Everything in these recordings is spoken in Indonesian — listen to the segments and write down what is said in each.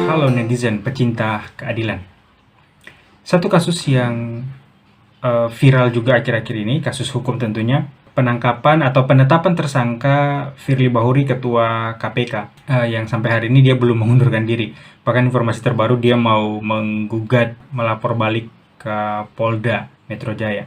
Halo netizen pecinta keadilan. Satu kasus yang viral juga akhir-akhir ini, kasus hukum tentunya, penangkapan atau penetapan tersangka Firly Bahuri, Ketua KPK, yang sampai hari ini dia belum mengundurkan diri. Bahkan informasi terbaru dia mau menggugat, melapor balik ke Polda Metro Jaya.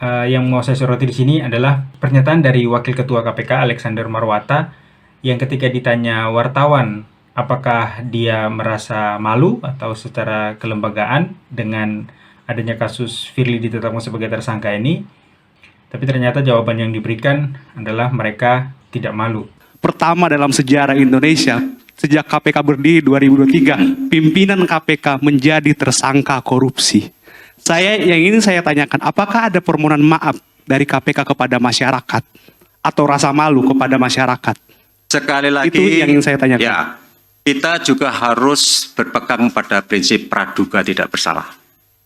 Yang mau saya soroti di sini adalah pernyataan dari Wakil Ketua KPK Alexander Marwata yang ketika ditanya wartawan apakah dia merasa malu atau secara kelembagaan dengan adanya kasus Firly ditetapkan sebagai tersangka ini, tapi ternyata jawaban yang diberikan adalah mereka tidak malu. Pertama dalam sejarah Indonesia, sejak KPK berdiri 2023, pimpinan KPK menjadi tersangka korupsi. Yang ingin saya tanyakan, apakah ada permohonan maaf dari KPK kepada masyarakat atau rasa malu kepada masyarakat? Sekali lagi, itu yang ingin saya tanyakan. Ya, kita juga harus berpegang pada prinsip praduga tidak bersalah.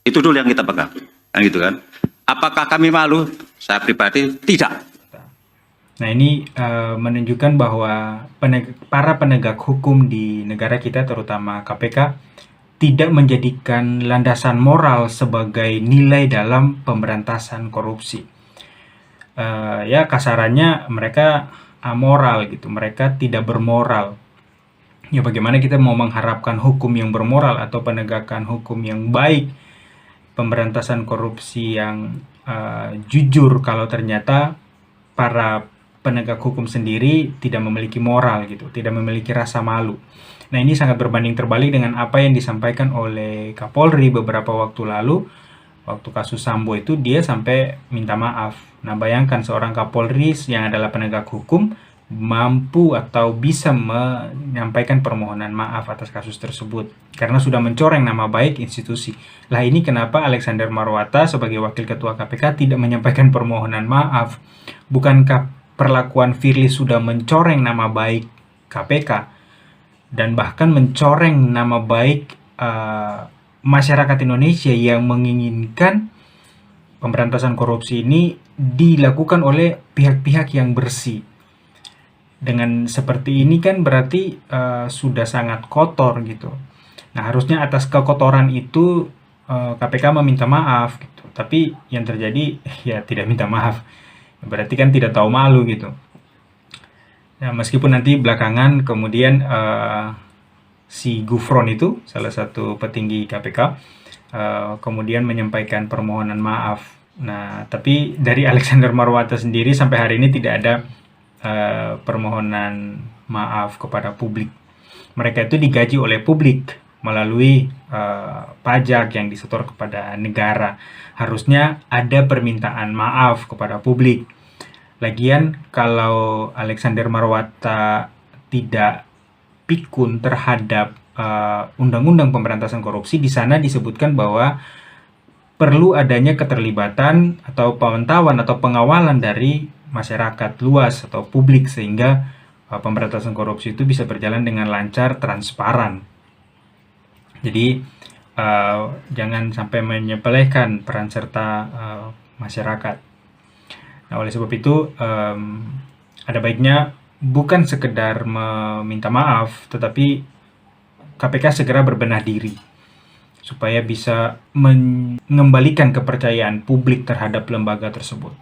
Itu dulu yang kita pegang, kan gitu kan? Apakah kami malu? Saya pribadi tidak. Nah ini menunjukkan bahwa para penegak hukum di negara kita, terutama KPK, tidak menjadikan landasan moral sebagai nilai dalam pemberantasan korupsi. Ya kasarannya mereka amoral gitu, mereka tidak bermoral. Ya bagaimana kita mau mengharapkan hukum yang bermoral atau penegakan hukum yang baik, pemberantasan korupsi yang jujur kalau ternyata para penegak hukum sendiri tidak memiliki moral gitu, tidak memiliki rasa malu. Nah ini sangat berbanding terbalik dengan apa yang disampaikan oleh Kapolri beberapa waktu lalu. Waktu kasus Sambo itu dia sampai minta maaf. Nah bayangkan seorang Kapolri yang adalah penegak hukum mampu atau bisa menyampaikan permohonan maaf atas kasus tersebut karena sudah mencoreng nama baik institusi. Lah ini kenapa Alexander Marwata sebagai Wakil Ketua KPK tidak menyampaikan permohonan maaf? Bukankah perlakuan Firly sudah mencoreng nama baik KPK dan bahkan mencoreng nama baik masyarakat Indonesia yang menginginkan pemberantasan korupsi ini dilakukan oleh pihak-pihak yang bersih. Dengan seperti ini kan berarti sudah sangat kotor gitu. Nah harusnya atas kekotoran itu KPK meminta maaf gitu. Tapi yang terjadi ya tidak minta maaf. Berarti kan tidak tahu malu gitu. Nah meskipun nanti belakangan kemudian si Gufron itu salah satu petinggi KPK kemudian menyampaikan permohonan maaf. Nah tapi dari Alexander Marwata sendiri sampai hari ini tidak ada permohonan maaf kepada publik. Mereka itu digaji oleh publik melalui pajak yang disetor kepada negara. Harusnya ada permintaan maaf kepada publik. Lagian kalau Alexander Marwata tidak pikun terhadap undang-undang pemberantasan korupsi, di sana disebutkan bahwa perlu adanya keterlibatan atau pemantauan atau pengawalan dari masyarakat luas atau publik sehingga pemberantasan korupsi itu bisa berjalan dengan lancar, transparan. Jadi jangan sampai menyepelekan peran serta masyarakat. Nah oleh sebab itu ada baiknya bukan sekedar meminta maaf, tetapi KPK segera berbenah diri supaya bisa mengembalikan kepercayaan publik terhadap lembaga tersebut.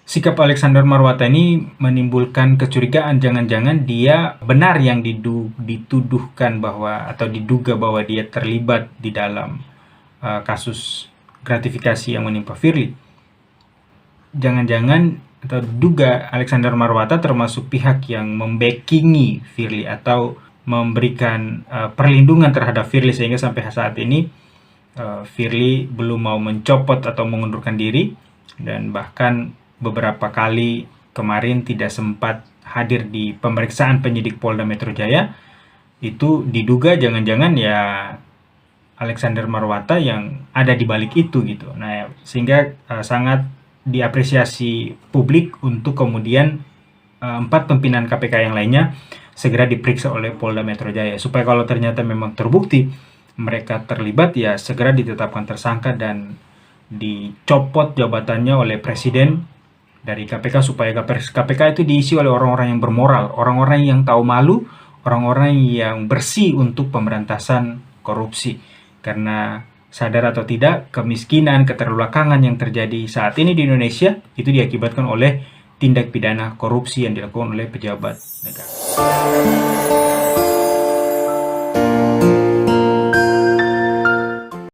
Sikap Alexander Marwata ini menimbulkan kecurigaan jangan-jangan dia benar yang dituduhkan bahwa atau diduga bahwa dia terlibat di dalam kasus gratifikasi yang menimpa Firly. Jangan-jangan atau diduga Alexander Marwata termasuk pihak yang membackingi Firly atau memberikan perlindungan terhadap Firly sehingga sampai saat ini Firly belum mau mencopot atau mengundurkan diri dan bahkan beberapa kali kemarin tidak sempat hadir di pemeriksaan penyidik Polda Metro Jaya. Itu diduga jangan-jangan ya Alexander Marwata yang ada di balik itu gitu. Nah, sehingga sangat diapresiasi publik untuk kemudian 4 pimpinan KPK yang lainnya segera diperiksa oleh Polda Metro Jaya supaya kalau ternyata memang terbukti mereka terlibat ya segera ditetapkan tersangka dan dicopot jabatannya oleh Presiden dari KPK supaya KPK itu diisi oleh orang-orang yang bermoral, orang-orang yang tahu malu, orang-orang yang bersih untuk pemberantasan korupsi. Karena sadar atau tidak, kemiskinan, keterbelakangan yang terjadi saat ini di Indonesia itu diakibatkan oleh tindak pidana korupsi yang dilakukan oleh pejabat negara.